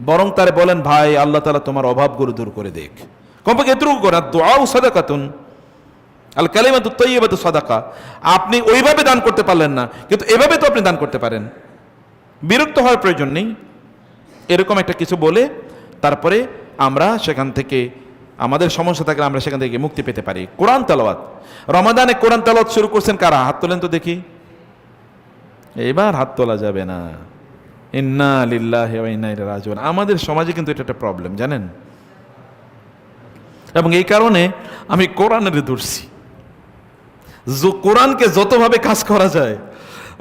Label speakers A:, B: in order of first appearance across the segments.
A: বরং তারে বলেন, ভাই আল্লাহ তাআলা তোমার অভাবগুলো দূর করে দেখ। কমপক্ষে এতটুকু করেন, দুআউ সাদাকাতুন, আল কালিমাতুত তাইয়্যিবাতু সাদাকা। আপনি ওইভাবে দান করতে পারলেন না, কিন্তু এভাবে তো আপনি দান করতে পারেন। বিরক্ত হওয়ার প্রয়োজন নেই। এরকম একটা কিছু বলে তারপরে আমরা সেখান থেকে আমাদের সমস্যা থাকলে আমরা সেখান থেকে মুক্তি পেতে পারি। কোরআন তেলাওয়াত, রমাদানে কোরআন তেলাওয়াত শুরু করছেন কারা? হাত তোলেন তো দেখি। এবার হাত তোলা যাবে না। ইন্না লিল্লাহি ওয়া ইন্না ইলাইহি রাজিউন। আমাদের সমাজে কিন্তু এটা একটা প্রবলেম, জানেন। এবং এই কারণে আমি কোরআনের ধরছি, কোরআনকে যতভাবে কাজ করা যায়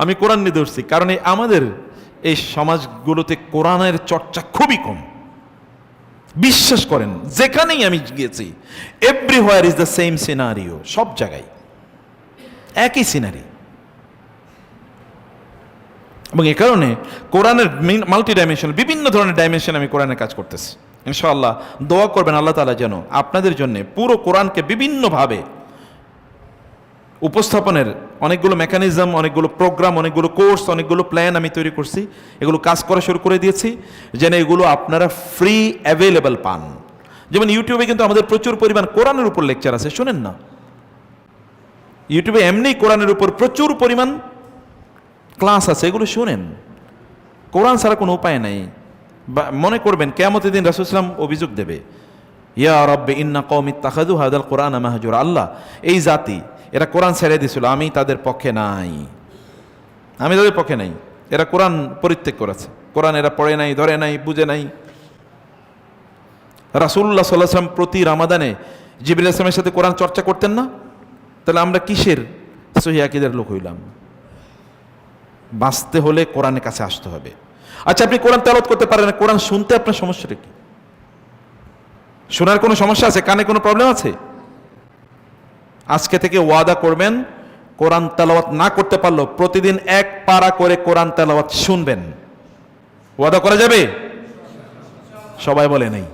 A: আমি কোরআন নিয়ে ধরছি। কারণ আমাদের এই সমাজগুলোতে কোরআনের চর্চা খুবই কম। বিশ্বাস করেন, যেখানেই আমি গিয়েছি, everywhere is the same scenario. সব জায়গায় একই সিনারি। এবং এই কারণে কোরআনের মাল্টি ডাইমেনশন, বিভিন্ন ধরনের ডাইমেনশন আমি কোরআনের কাজ করতেছি। ইনশাআল্লাহ দোয়া করবেন আল্লাহ তাআলা যেন আপনাদের জন্য পুরো কোরআনকে বিভিন্নভাবে উপস্থাপনের অনেকগুলো মেকানিজম, অনেকগুলো প্রোগ্রাম, অনেকগুলো কোর্স, অনেকগুলো প্ল্যান আমি তৈরি করছি। এগুলো কাজ করা শুরু করে দিয়েছি যেন এগুলো আপনারা ফ্রি অ্যাভেলেবল পান। যেমন ইউটিউবে কিন্তু আমাদের প্রচুর পরিমাণ কোরআনের উপর লেকচার আছে, শোনেন না। ইউটিউবে এমনি কোরআনের উপর প্রচুর পরিমাণ ক্লাস আছে, এগুলো শুনেন। কোরআন ছাড়া কোনো উপায় নাই। মনে করবেন কিয়ামতের দিন রাসূল সাল্লাল্লাহু আলাইহি ওয়াসাল্লাম অভিযোগ দেবে, ইয়া রাব্বি ইন্না কওমি ইত্তাখাযু হাযাল কুরআনা মাহজুরা। আল্লাহ, এই জাতি এরা কোরআন ছেড়ে দিয়েছিল, আমি তাদের পক্ষে নাই, আমি তাদের পক্ষে নাই। এরা কোরআন পরিত্যাগ করেছে, কোরআন এরা পড়ে নাই, ধরে নাই, বুঝে নাই। রাসূলুল্লাহ সাল্লাল্লাহু আলাইহি ওয়াসাল্লাম প্রতি রমাদানে জিবরিল আলাইহিস সালামের সাথে কোরআন চর্চা করতেন না? তাহলে আমরা কিসের সহিহ আকীদার লোক হইলাম? বাঁচতে হলে কোরআনের কাছে আসতে হবে। আচ্ছা, আপনি কোরআন তেলাওয়াত করতে পারেন না, কোরআন শুনতে আপনার সমস্যাটা কি? শোনার কোনো সমস্যা আছে? কানে কোনো প্রবলেম আছে? আজকে থেকে ওয়াদা করবেন, কোরআন তেলাওয়াত না করতে পারলেও প্রতিদিন এক পারা করে কোরআন তেলাওয়াত শুনবেন। ওয়াদা করা যাবে? সবাই বলে নাই।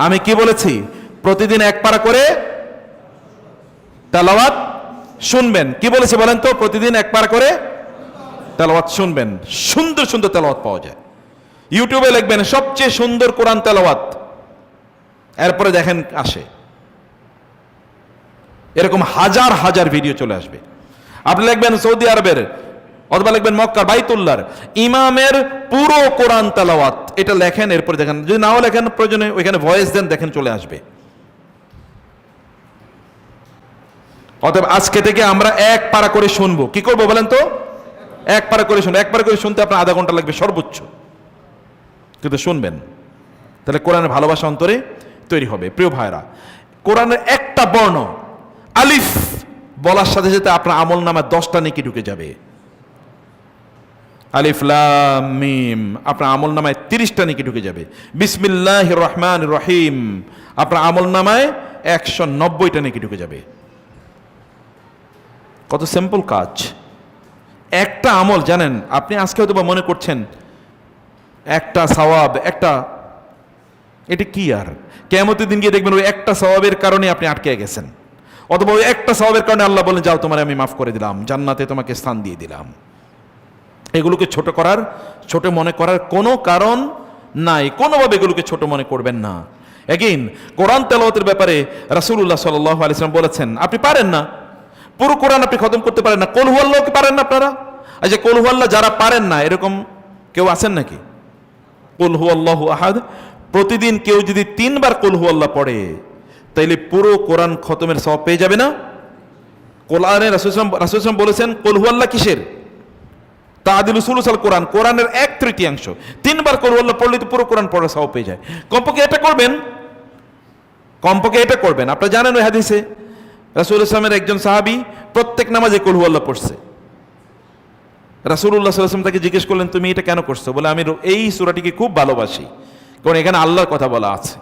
A: আমি কি বলেছি? প্রতিদিন এক পারা করে তেলাওয়াত শুনবেন। কি বলেছি বলেন তো? প্রতিদিন এক পারা করে তেলাওয়াত শুনবেন। সুন্দর সুন্দর তেলাওয়াত পাওয়া যায়। ইউটিউবে লিখবেন সবচেয়ে সুন্দর কোরআন তেলাওয়াত, এরপরে দেখেন আসে এরকম হাজার হাজার ভিডিও চলে আসবে। আপনি লিখবেন সৌদি আরবের অথবা লিখবেন মক্কার বাইতুল্লাহর ইমামের পুরো কোরআন তেলাওয়াত, এটা লেখেন, এরপরে দেখেন। যদি নাও লেখেন প্রয়োজনে ওইখানে ভয়েস দেন, দেখেন চলে আসবে। অতএব আজকে থেকে আমরা এক পারা করে শুনবো। কি করবো বলেন তো? এক পারা করে শুনবো। এক পারা করে শুনতে আপনার আধা ঘন্টা লাগবে সর্বোচ্চ, কিন্তু শুনবেন। তাহলে কোরআনের ভালোবাসা অন্তরে তৈরি হবে। প্রিয় ভাইরা, কোরআনের একটা বর্ণ আলিফ বলার সাথে সাথে আপনার আমল নামায় 10টা নেকি ঢুকে যাবে। আলিফ লাম মিম, আপনার আমল নামায় 30টা নেকি ঢুকে যাবে। বিসমিল্লাহির রহমানির রহিম, আপনার আমল নামায় 190টা নেকি ঢুকে যাবে। কত সিম্পল কাজ, একটা আমল। জানেন, আপনি আজকে হয়তো মনে করছেন একটা সওয়াব, একটা, এটা কি আর? কিয়ামতের দিন গিয়ে দেখবেন ওই একটা সওয়াবের কারণে আপনি আটকে গেছেন, অথবা ওই একটা সওয়াবের কারণে আল্লাহ বলেন যাও তোমার আমি মাফ করে দিলাম, জান্নাতে তোমাকে স্থান দিয়ে দিলাম। এগুলোকে ছোট করার, ছোট মনে করার কোনো কারণ নাই। কোনোভাবে এগুলোকে ছোট মনে করবেন না। এগেইন, কোরআন তেলাওয়াতের ব্যাপারে রাসূলুল্লাহ সাল্লাল্লাহু আলাইহি ওয়াসাল্লাম বলেছেন, আপনি পারেন না পুরো কোরআন আপনি খতম করতে পারেন না, কুল হুয়াল্লাহু কি পারেন না আপনারা? আচ্ছা, কুল হুয়াল্লাহ যারা পারেন না, এরকম কেউ আছেন নাকি? কুল হুয়াল্লাহু আহাদ প্রতিদিন কেউ যদি 3 বার কুল হুয়াল্লাহ পড়ে, তাইলে পুরো কোরআন খতমের সওয়াব পেয়ে যাবে না? কোরআনে রাসূল সাল্লাল্লাহু আলাইহি ওয়াসাল্লাম বলেছেন কুল হুয়াল্লাহ কিসের? তাআদিলু সুলুসাল কোরআন, কোরআনের 1/3। 3 বার কুল হুয়াল্লাহ পড়লে তো পুরো কোরআন পড়ার সওয়াব পেয়ে যায়। কমপক্ষে এটা করবেন, কমপক্ষে এটা করবেন। আপনারা জানেন ওই হাদিসে রাসূলুল্লাহ সাল্লাল্লাহু আলাইহি ওয়াসাল্লামের একজন সাহাবী প্রত্যেক নামাজে কুল হুয়াল্লাহ পড়ছে। রাসূলুল্লাহ সাল্লাল্লাহু আলাইহি ওয়াসাল্লাম তাকে জিজ্ঞেস করলেন, তুমি এটা কেন করছো? বলে, আমি এই সূরাটিকে খুব ভালোবাসি, কারণ এখানে আল্লাহর কথা বলা আছে।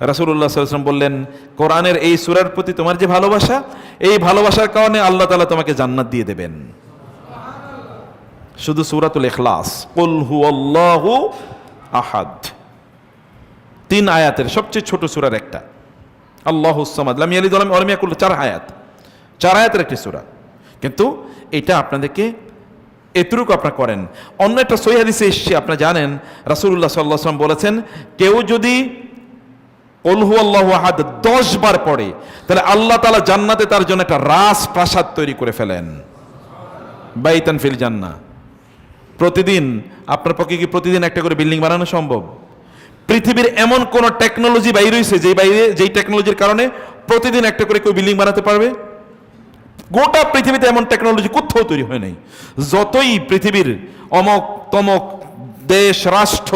A: রাসূলুল্লাহ সাল্লাল্লাহু আলাইহি ওয়াসাল্লাম বললেন, কোরআনের এই সূরার প্রতি তোমার যে ভালোবাসা, এই ভালোবাসার কারণে আল্লাহ তাআলা তোমাকে জান্নাত দিয়ে দেবেন। শুধু সূরাতুল ইখলাস, কুল হুয়াল্লাহু আহাদ, 3 আয়াতের সবচেয়ে ছোট সূরার একটা। আল্লাহুস সামাদ লাম ইয়ালিদ ওয়া লাম ইউলাদ, 4 আয়াত, 4 আয়াতের একটি সূরা। কিন্তু এটা আপনাদেরকে এতটুকু আপনারা করেন। অন্য একটা সহিহ হাদিসে এসেছে, আপনারা জানেন রাসূলুল্লাহ সাল্লাল্লাহু আলাইহি ওয়াসাল্লাম বলেছেন, কেউ যদি কুল হুয়াল্লাহু আহাদ 10 বার পড়ে, তাহলে আল্লাহ তাআলা জান্নাতে তার জন্য একটা রাজপ্রাসাদ তৈরি করে ফেলেন, বাইতান ফিল জান্নাহ। প্রতিদিন আপনার পক্ষে কি প্রতিদিন একটা করে বিল্ডিং বানানো সম্ভব? পৃথিবীর এমন কোন টেকনোলজি বাইরে হয়েছে যেই টেকনোলজির কারণে প্রতিদিন একটা করে কেউ বিল্ডিং বানাতে পারবে? গোটা পৃথিবীতে এমন টেকনোলজি কোথাও তৈরি হয় নাই। যতই পৃথিবীর অমক তমক দেশ রাষ্ট্র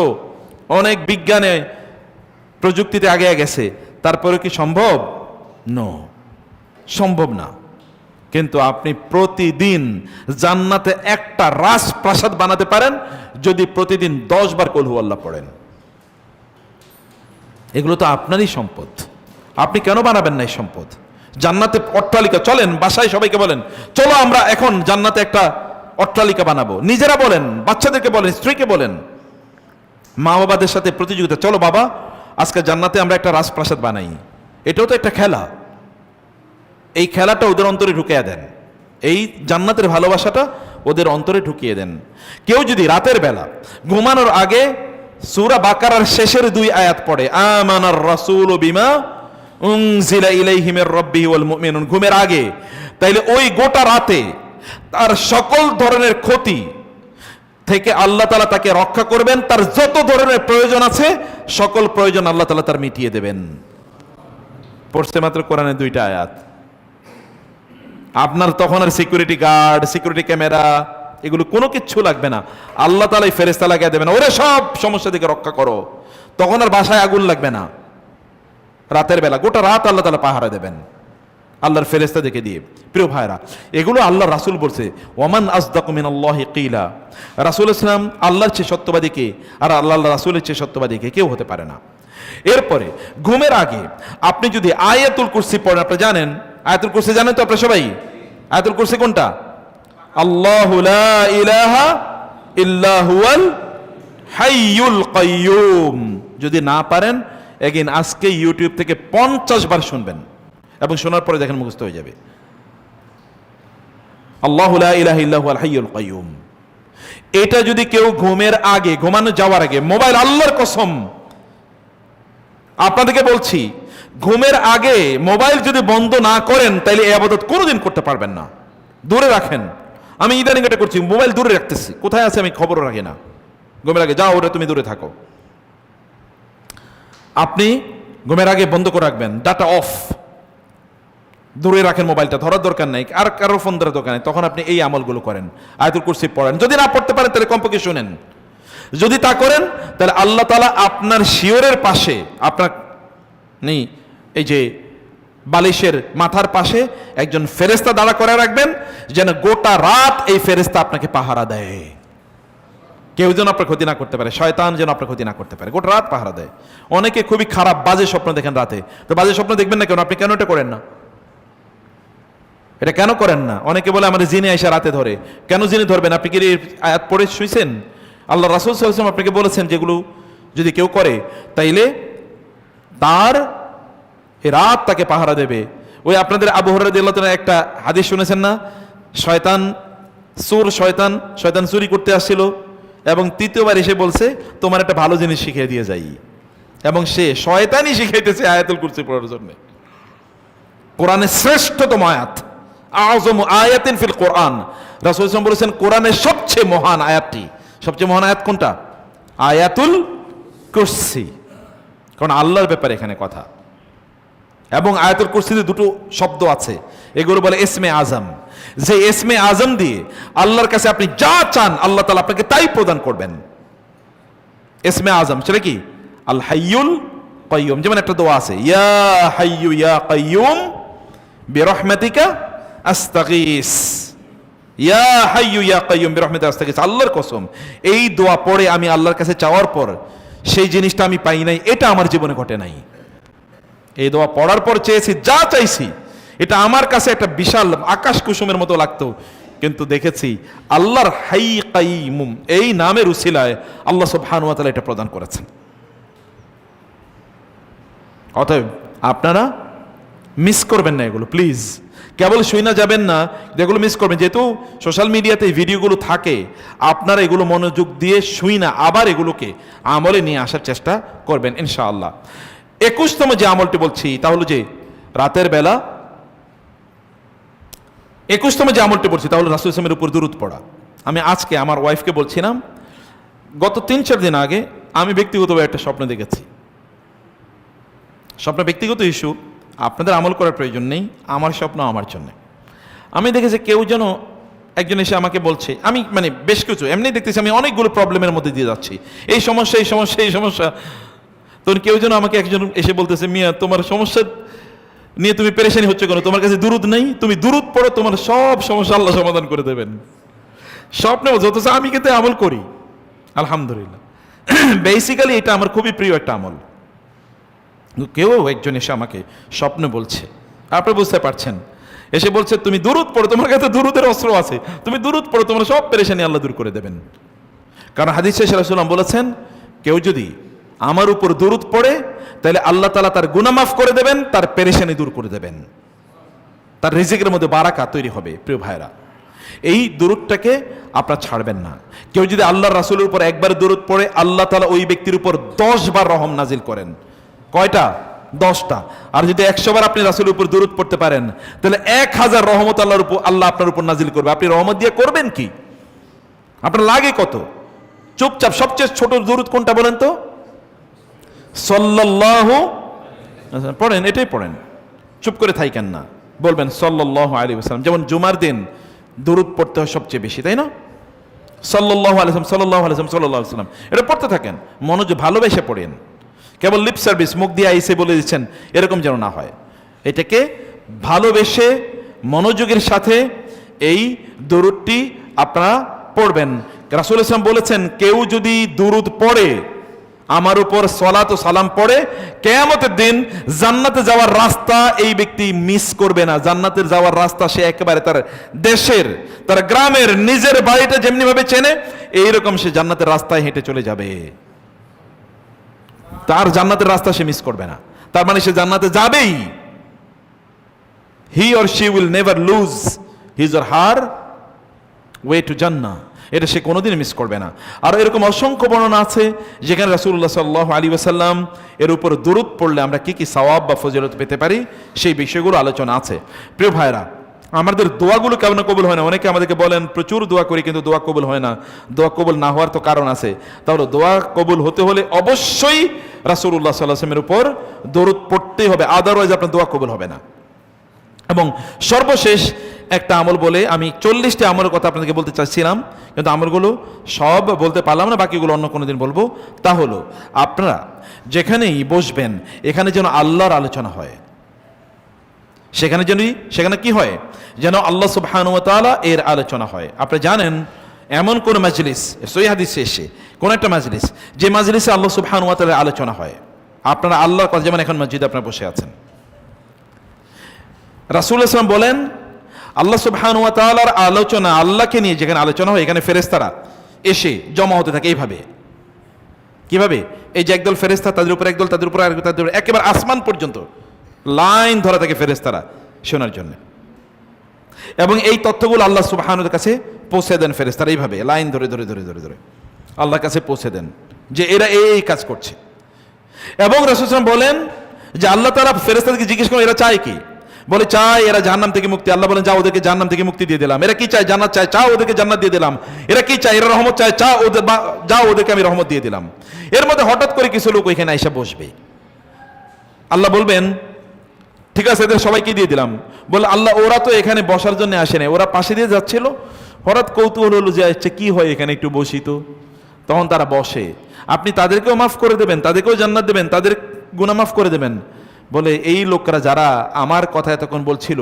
A: অনেক বিজ্ঞানে প্রযুক্তিতে আগে গেছে, তারপরে কি সম্ভব? নো, সম্ভব না। কিন্তু আপনি প্রতিদিন জান্নাতে একটা রাজপ্রাসাদ বানাতে পারেন যদি প্রতিদিন 10 বার কুল হুয়াল্লাহ পড়েন। এগুলো তো আপনারই সম্পদ, আপনি কেন বানাবেন না এই সম্পদ? জান্নাতে অট্টালিকা, চলেন বাসায় সবাইকে বলেন, চলো আমরা এখন জান্নাতে একটা অট্টালিকা বানাবো। নিজেরা বলেন, বাচ্চাদেরকে বলেন, স্ত্রীকে বলেন, মা বাবাদের সাথে প্রতিযোগিতা, চলো বাবা আজকে জান্নাতে আমরা একটা রাজপ্রাসাদ বানাই। এটাও তো একটা খেলা। এই খেলাটা ওদের অন্তরে ঢুকিয়ে দেন, এই জান্নাতের ভালোবাসাটা ওদের অন্তরে ঢুকিয়ে দেন। কেউ যদি রাতের বেলা ঘুমানোর আগে সূরা বাকারার শেষের 2 আয়াত পড়ে, আমানার রাসূলু বিমা উনজিলা ইলাইহি মির রাব্বিহি ওয়াল মুমিনুন, ঘুমের আগে, তাইলে ওই গোটা রাতে তার সকল ধরনের ক্ষতি থেকে আল্লাহ তাআলা তাকে রক্ষা করবেন। তার যত ধরনের প্রয়োজন আছে সকল প্রয়োজন আল্লাহ তাআলা তার মিটিয়ে দেবেন। পড়ছে মাত্র কোরআনে 2টা আয়াত। আপনার তখন আর সিকিউরিটি গার্ড, সিকিউরিটি ক্যামেরা এগুলো কোনো কিচ্ছু লাগবে না। আল্লাহ তাআলাই ফেরেশতা লাগিয়ে দেবেন, ওরে সব সমস্যা থেকে রক্ষা করো। তখন আর বাসায় আগুন লাগবে না। রাতের বেলা গোটা রাত আল্লাহ তাআলা পাহারা দেবেন আল্লাহর ফেরেশতা দেখে দিয়ে। প্রিয় ভাইরা, এগুলো আল্লাহর রাসূল বলছে, ওয়ামান আসদাকু মিনাল্লাহি কিলা। রাসূল ইসলাম আল্লাহর চেয়ে সত্যবাদী কে? আর আল্লাহর রাসূলের চেয়ে সত্যবাদী কে? কেউ হতে পারে না। এরপরে ঘুমের আগে আপনি যদি আয়াতুল কুরসি পড়েন, আপনি জানেন আয়াতুল কুরসি জানেন তো আপনারা সবাই? আয়াতুল কুরসি কোনটা? আল্লাহু লা ইলাহা ইল্লা হুয়াল হাইয়ুল কাইয়্যুম। যদি না পারেন এগেইন আজকে ইউটিউব থেকে 50 বার শুনবেন এবং শোনার পরে দেখেন মুখস্থ হয়ে যাবে। আল্লাহু লা ইলাহা ইল্লা হুয়াল হাইয়ুল কাইয়্যুম। এটা যদি কেউ ঘুমের আগে, ঘুমানো যাওয়ার আগে, মোবাইল, আল্লাহর কসম আপনাদেরকে বলছি, ঘুমের আগে মোবাইল যদি বন্ধ না করেন তাইলে এই ইবাদত কোনোদিন করতে পারবেন না। দূরে রাখেন। আমি ইদানিং এটা করছি, মোবাইল দূরে রাখতেছি, কোথায় আছে আমি খবরও রাখি না। ঘুমের আগে যাও, ওটা তুমি দূরে থাকো। আপনি ঘুমের আগে বন্ধ করে রাখবেন, ডাটা অফ, দূরে রাখেন মোবাইলটা, ধরার দরকার নেই, আর কারো ফোন ধরার দরকার নেই। তখন আপনি এই আমলগুলো করেন, আয়াতুল কুরসি পড়েন। যদি না পড়তে পারেন তাহলে কমপক্ষে শুনেন। যদি তা করেন তাহলে আল্লাহ তাআলা আপনার শিয়রের পাশে, আপনার নেই এই যে বালিশের মাথার পাশে একজন ফেরেশতা দাঁড়া করে রাখবেন, যেন গোটা রাত এই ফেরেশতা আপনাকে পাহারা দেয়। কেউ যেন আপনার ক্ষতি না করতে পারে, শয়তান যেন আপনার ক্ষতি না করতে পারে, গোটা রাত পাহারা দেয়। অনেকে খুবই খারাপ বাজে স্বপ্ন দেখেন রাতে, তো বাজে স্বপ্ন দেখবেন না কেন? আপনি কেন এটা করেন না? এটা কেন করেন না? অনেকে বলে আমাদের জিনে আইসা রাতে ধরে। কেন জিনে ধরবেন? আপনি কি আয়াত পড়ে শুইছেন? আল্লাহ রাসূল সাল্লাল্লাহু আলাইহি ওয়াসাল্লাম আপনাকে বলেছেন যেগুলো যদি কেউ করে তাইলে তার এই রাত তাকে পাহারা দেবে। ওই আপনাদের আবু হুরায়রা রাদিয়াল্লাহু তাআলা একটা হাদিস শুনেছেন না? শয়তান চুরি করতে আসছিল এবং তৃতীয়বার এসে বলছে তোমার একটা ভালো জিনিস শিখিয়ে দিয়ে যাই, এবং সে শয়তানই শিখাইতেছে আয়াতুল কুরসি পড়ার জন্য। কোরআনের শ্রেষ্ঠতম আয়াত, আযমু আয়াতিন ফিল কোরআন। রাসূল সাল্লাল্লাহু আলাইহি ওয়াসাল্লাম বলেছেন কোরআনের সবচেয়ে মহান আয়াতটি, সবচেয়ে মহান আয়াত কোনটা? আয়াতুল কুরসি। কারণ আল্লাহর ব্যাপারে এখানে কথা। এবং আয়াতুল কুরসিতে 2টো শব্দ আছে, এগুলো বলে ইসমে আজম। যে ইসমে আজম দিয়ে আল্লাহর কাছে আপনি যা চান আল্লাহ তাআলা আপনাকে তাই প্রদান করবেন। ইসমে আজম সেটা কি? আল হাইয়ুল কাইয়্যুম। যেমন একটা দোয়া আছে, ইয়া হাইয়্যু ইয়া কাইয়্যুম বিরহমাতিকা আস্তাগীস, ইয়া হাইয়্যু ইয়া কাইয়্যুম বিরহমাতিকা আস্তাগীস। আল্লাহর কসম, এই দোয়া পড়ে আমি আল্লাহর কাছে চাওয়ার পর সেই জিনিসটা আমি পাই নাই, এটা আমার জীবনে ঘটে নাই। এই দোয়া পড়ার পর চেয়েছি, যা চাইছি এটা আমার কাছে একটা বিশাল আকাশ কুসুমের মতো লাগতো, কিন্তু দেখেছি আল্লাহর হাই কাইয়্যুম এই নামের উসিলায় আল্লাহ সুবহানাহু ওয়া তাআলা এটা প্রদান করেছেন। অতএব আপনারা মিস করবেন না এগুলো প্লিজ। কেবল শুই না যাবেন না, যেগুলো মিস করবেন। যেহেতু সোশ্যাল মিডিয়াতে এই ভিডিওগুলো থাকে, আপনারা এগুলো মনোযোগ দিয়ে শুই না আবার এগুলোকে আমলে নিয়ে আসার চেষ্টা করবেন ইনশাআল্লাহ। 21তম যে আমলটি বলছি তা হলো যে রাতের বেলা 21তম যে আমলটি বলছি তা হলো রাসূল সাল্লাল্লাহু আলাইহি ওয়াসাল্লামের উপর দুরূদ পড়া। আমি আজকে আমার ওয়াইফকে বলছিলাম, গত 3-4 দিন আগে আমি ব্যক্তিগতভাবে একটা স্বপ্ন দেখেছি। স্বপ্ন ব্যক্তিগত ইস্যু, আপনাদের আমল করার প্রয়োজন নেই, আমার স্বপ্ন আমার জন্য। আমি দেখেছি কেউ যেন একজন এসে আমাকে বলছে, আমি মানে বেশ কিছু এমনি দেখতেছি আমি অনেকগুলো প্রবলেমের মধ্যে দিয়ে যাচ্ছি, এই সমস্যা এই সমস্যা এই সমস্যা। তখন কেউ যেন আমাকে একজন এসে বলতেছে, মিয়া তোমার সমস্যা নিয়ে তুমি পেরেশানি হচ্ছে কেন, তোমার কাছে দুরূদ নেই, তুমি দুরূদ পড়ো, তোমার সব সমস্যা আল্লাহ সমাধান করে দেবেন। স্বপ্নে যত আমি কিন্তু আমল করি আলহামদুলিল্লাহ। বেসিক্যালি এটা আমার খুবই প্রিয় একটা আমল। কেউ একজন এসে আমাকে স্বপ্ন বলছে, আপনি বুঝতে পারছেন, এসে বলছে তুমি দুরূদ পড়ো, তোমার কাছে দুরূদের অস্ত্র আছে, তুমি দুরূদ পড়ো, তোমার সব পেরেশানি আল্লাহ দূর করে দেবেন। কারণ হাদিসে রাসূলুল্লাহ সাল্লাল্লাহু আলাইহি ওয়াসাল্লাম বলেছেন, কেউ যদি আমার উপর দুরূদ পড়ে তাহলে আল্লাহ তাআলা তার গুনাহ মাফ করে দেবেন, তার পেরেশানি দূর করে দেবেন, তার রিজিকের মধ্যে বারাকা তৈরি হবে। প্রিয় ভাইরা, এই দুরূদটাকে আপনারা ছাড়বেন না। কেউ যদি আল্লাহর রাসূলের উপর একবার দুরূদ পড়ে, আল্লাহ তাআলা ওই ব্যক্তির উপর 10 বার রহম নাজিল করেন। কয়টা? 10টা। আর যদি 100 বার আপনি রাসূলের উপর দুরূদ পড়তে পারেন, তাহলে 1000 রহমত আল্লাহ আপনার উপর নাজিল করবে। আপনি রহমত দিয়ে করবেন কি? আপনার লাগে কত? চুপচাপ সবচেয়ে ছোট দুরূদ কোনটা বলেন তো? সাল্লাল্লাহু পড়েন, এটাই পড়েন, চুপ করে থাকেন না, বলবেন সাল্লাল্লাহু আলাইহি ওয়াসাল্লাম। যেমন জুমার দিন দুরূদ পড়তে হয় সবচেয়ে বেশি, তাই না? সাল্লাল্লাহু আলাইহি ওয়াসাল্লাম, সাল্লাল্লাহু আলাইহি ওয়াসাল্লাম, সাল্লাল্লাহু আলাইহি ওয়াসাল্লাম, এটা পড়তে থাকেন, মনোযোগ ভালোবেসে পড়েন। কেবল লিপ সার্ভিস, মুখ দিয়ে আইসে বলে দিচ্ছেন, এরকম যেন না হয়। এটাকে ভালোবেসে মনোযোগের সাথে এই দুরূদটি আপনারা পড়বেন। রাসূল ইসলাম বলেছেন, কেউ যদি দুরূদ পড়ে, আমার উপর সালাত ও সালাম পড়ে, কিয়ামতের দিন জান্নাতে যাওয়ার রাস্তা এই ব্যক্তি মিস করবে না। জান্নাতের যাওয়ার রাস্তা সে একেবারে তার দেশের, তার গ্রামের, নিজের বাড়িটা যেমনি ভাবে চেনে, এইরকম সে জান্নাতের রাস্তায় হেঁটে চলে যাবে। তার জান্নাতের রাস্তা সে মিস করবে না, তার মানে সে জান্নাতে যাবেই। He or she will never loose his or her way to জান্নাহ, এটা সে কোনোদিন মিস করবে না। আর এরকম অসংখ্য বর্ণনা আছে যেখানে রাসূলুল্লাহ সাল্লাল্লাহু আলাইহি ওয়াসাল্লাম এর উপর দুরূদ পড়লে আমরা কি কি সওয়াব বা ফজিলত পেতে পারি, সেই বিষয়গুলো আলোচনা আছে। প্রিয় ভাইরা, আমাদের দোয়াগুলো কেমন কবুল হয় না? অনেকে আমাদেরকে বলেন প্রচুর দোয়া করি কিন্তু দোয়া কবুল হয় না। দোয়া কবুল না হওয়ার তো কারণ আছে। তাহলে দোয়া কবুল হতে হলে অবশ্যই রাসূলুল্লাহ সাল্লাল্লাহু আলাইহি ওয়াসাল্লামের উপর দরুদ পড়তেই হবে, আদারওয়াইজ আপনার দোয়া কবুল হবে না। এবং সর্বশেষ একটা আমল বলে আমি 40টি আমলের কথা আপনাদেরকে বলতে চাচ্ছিলাম, কিন্তু আমলগুলো সব বলতে পারলাম না, বাকিগুলো অন্য কোনো দিন বলবো। তা হলো, আপনারা যেখানেই বসবেন এখানে যেন আল্লাহর আলোচনা হয়। সেখানে কি হয়? যেন আল্লাহ সুবহানাহু ওয়া তাআলা এর আলোচনা হয়। আপনি জানেন, এমন কোন মাজলিস, সহিহ হাদিসে এসে কোন একটা মাজলিস, যে মাজলিসে আল্লাহ সুবহানাহু ওয়া তাআলার আলোচনা হয়, আপনারা আল্লাহর কথা, যেমন এখন মসজিদে আপনারা বসে আছেন, রাসূলুল্লাহ সাল্লাল্লাহু আলাইহি ওয়াসাল্লাম বলেন, আল্লাহ সুবহানাহু ওয়া তাআলার আলোচনা, আল্লাহকে নিয়ে যেখানে আলোচনা হয়, এখানে ফেরেশতারা এসে জমা হতে থাকে। এইভাবে, কিভাবে? এই যে একদল ফেরেশতা, তাদের উপর একদল, তাদের উপর আরেকদল, তাদের উপর একেবারে আসমান পর্যন্ত লাইন ধরা থাকে ফেরেশতারা শোনার জন্য। এবং এই তথ্যগুলো আল্লাহ সুবহানাহু ওয়া তাআলার কাছে পৌঁছে দেন ফেরেশতারা, এইভাবে লাইন ধরে ধরে ধরে ধরে ধরে আল্লাহর কাছে পৌঁছে দেন যে এরা এই কাজ করছে। এবং রাসূল সাল্লাল্লাহু আলাইহি ওয়াসাল্লাম বলেন যে আল্লাহ তাআলা ফেরেশতাদেরকে জিজ্ঞেস করেন, এরা চায় কি? বলে চায় এরা জাহান্নাম থেকে মুক্তি। আল্লাহ বলেন, যাও ওদেরকে জাহান্নাম থেকে মুক্তি দিয়ে দিলাম। এরা কি চায়? জান্নাত চায়, চাও ওদেরকে জান্নাত দিয়ে দিলাম। এরা কি চায়? এরা রহমত চায়, চাও ওদের, যাও ওদেরকে আমি রহমত দিয়ে দিলাম। এর মধ্যে হঠাৎ করে কিছু লোক ওইখানে এসে বসবে। আল্লাহ বলবেন, ঠিক আছে, এদের সবাইকে দিয়ে দিলাম। বলে, আল্লাহ ওরা তো এখানে বসার জন্য আসে নাই, ওরা পাশে দিয়ে যাচ্ছিল, হঠাৎ কৌতূহল হলো যে আচ্ছা কি হয় এখানে, একটু বসি তো। তখন তারা বসে। আপনি তাদেরকেও মাফ করে দেবেন, তাদেরকেও জান্নাত দেবেন, তাদের গুনাহ মাফ করে দেবেন। বলে, এই লোকরা যারা আমার কথা এতক্ষণ বলছিল,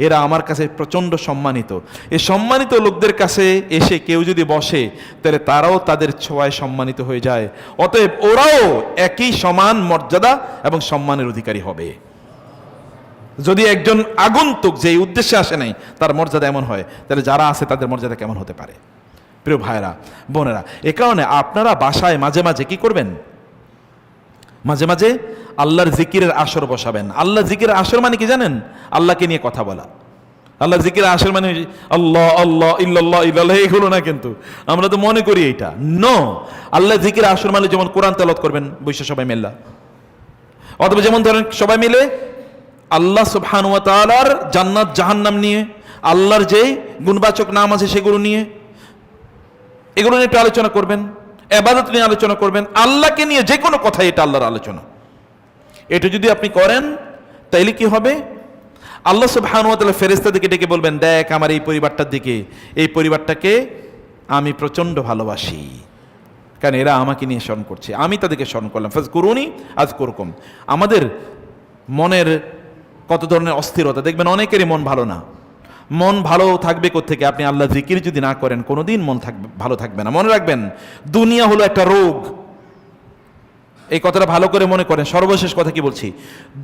A: এরা আমার কাছে প্রচণ্ড সম্মানিত। এই সম্মানিত লোকদের কাছে এসে কেউ যদি বসে, তাহলে তারাও তাদের ছোঁয়ায় সম্মানিত হয়ে যায়। অতএব ওরাও একই সমান মর্যাদা এবং সম্মানের অধিকারী হবে। যদি একজন আগন্তুক যে উদ্দেশ্যে আসে নাই তার মর্যাদা এমন হয়, তাহলে যারা আছে তাদের মর্যাদা কেমন হতে পারে? প্রিয় ভাইরা, বোনেরা, এ কারণে আপনারা বাসায় মাঝে মাঝে কি করবেন? মাঝে মাঝে আল্লাহর জিকিরের আসর বসাবেন। আল্লাহ জিকিরের আসর মানে কি জানেন? আল্লাহকে নিয়ে কথা বলা। আল্লাহ জিকির আসল মানে আল্লাহ আল্লাহ ইল্লাল্লাহ ইল্লাল্লাহ এগুলো না, কিন্তু আমরা তো মনে করি এইটা। নো, আল্লাহ জিকির আসল মানে যেমন কোরআন তেলাওয়াত করবেন বৈশা সবাই মেলা, অথবা যেমন ধরেন সবাই মিলে আল্লাহ সুবহানাহু ওয়া তাআলার জান্নাত জাহান্নাম নিয়ে, আল্লাহর যেই গুণবাচক নাম আছে সেগুলো নিয়ে, এগুলো নিয়ে একটু আলোচনা করবেন, ইবাদত নিয়ে আলোচনা করবেন, আল্লাহকে নিয়ে যে কোনো কথা, এটা আল্লাহর আলোচনা। এটা যদি আপনি করেন তাইলে কি হবে, আল্লাহ সুবহানাহু ওয়া তাআলা ফেরেশতাদেরকে ডেকে বলবেন, দেখ আমার এই পরিবারটার দিকে, এই পরিবারটাকে আমি প্রচন্ড ভালোবাসি, কারণ এরা আমাকে নিয়ে স্মরণ করছে, আমি তাদেরকে স্মরণ করলাম। ফাজকুরুনি আযকুরকুম। আমাদের মনের কত ধরনের অস্থিরতা, দেখবেন অনেকেরই মন ভালো না। মন ভালো থাকবে কোত্থেকে? আপনি আল্লাহ জিকির যদি না করেন কোনোদিন মন থাকবে ভালো থাকবে না। মনে রাখবেন, দুনিয়া হলো একটা রোগ। এই কথাটা ভালো করে মনে করেন। সর্বশেষ কথা কি বলছি,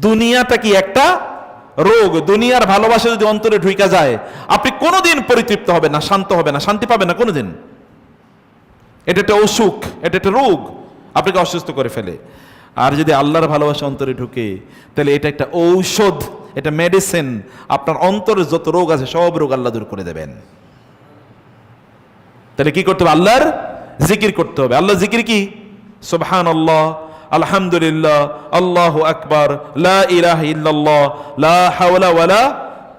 A: দুনিয়াটা কি একটা রোগ। দুনিয়ার ভালোবাসা যদি অন্তরে ঢুইকা যায়, আপনি কোনোদিন পরিতৃপ্ত হবে না, শান্ত হবে না, শান্তি পাবেন না কোনোদিন। এটা একটা অসুখ, এটা একটা রোগ, আপনাকে অসুস্থ করে ফেলে। আর যদি আল্লাহর ভালোবাসা অন্তরে ঢুকে, তাহলে এটা একটা ঔষধ, এটা মেডিসিন। আপনার অন্তরে যত রোগ আছে সব রোগ আল্লাহ দূর করে দেবেন। তাহলে কি করতে হবে? আল্লাহর জিকির করতে হবে। আল্লাহ জিকির কি? সুবহানাল্লাহ, আলহামদুলিল্লাহ, আল্লাহু আকবার, লা ইলাহা ইল্লাল্লাহ, লা হাওলা ওয়ালা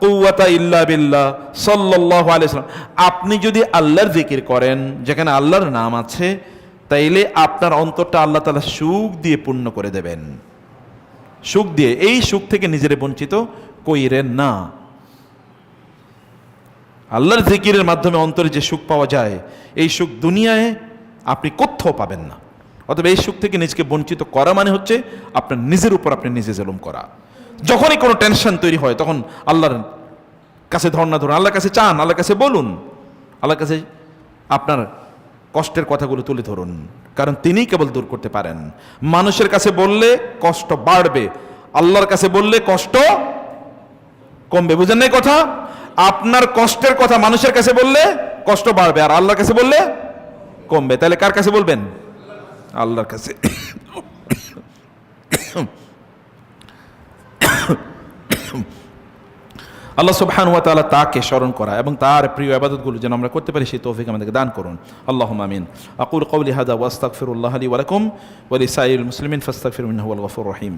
A: কুওয়াতা ইল্লা বিল্লাহ, সাল্লাল্লাহু আলাইহি ওয়াসাল্লাম। আপনি যদি আল্লাহর জিকির করেন যেখানে আল্লাহর নাম আছে, তাইলে আপনার অন্তরটা আল্লাহ তাআলা সুখ দিয়ে পূর্ণ করে দেবেন, সুখ দিয়ে। এই সুখ থেকে নিজেরে বঞ্চিত কইরেন না। আল্লাহর জিকিরের মাধ্যমে অন্তরে যে সুখ পাওয়া যায়, এই সুখ দুনিয়ায় আপনি কোথাও পাবেন না। অতএব এই সুখ থেকে নিজেকে বঞ্চিত করা মানে হচ্ছে আপনার নিজের উপর আপনি নিজে জুলুম করা। যখনই কোনো টেনশন তৈরি হয়, তখন আল্লাহর কাছে ধর্ণা ধরুন, আল্লাহর কাছে চান, আল্লাহর কাছে বলুন, আল্লাহর কাছে আপনার কষ্টের কথাগুলো তুলে ধরুন, কারণ তিনিই কেবল দূর করতে পারেন। মানুষের কাছে বললে কষ্ট বাড়বে, আল্লাহর কাছে বললে কষ্ট কমবে। বুঝেন না কথা? আপনার কষ্টের কথা মানুষের কাছে বললে কষ্ট বাড়বে, আর আল্লাহর কাছে বললে কমবে। তাহলে কার কাছে বলবেন? আল্লাহর কাছে। আল্লাহ সুবহানাহু ওয়া তাআলা তাকে স্মরণ করা এবং তার প্রিয় ইবাদতগুলো যেন আমরা করতে পারি, সেই তৌফিক আমাদেরকে দান করুন। আল্লাহুম্মা আমিন। আকুলু কওলি হাযা ওয়া আস্তাগফিরুল্লাহ লি ওয়া লাকুম ওয়া লিসাইরিল মুসলিমিন ফাস্তাগফিরুহু ইন্নাহু হুয়াল গফুরুর রহিম।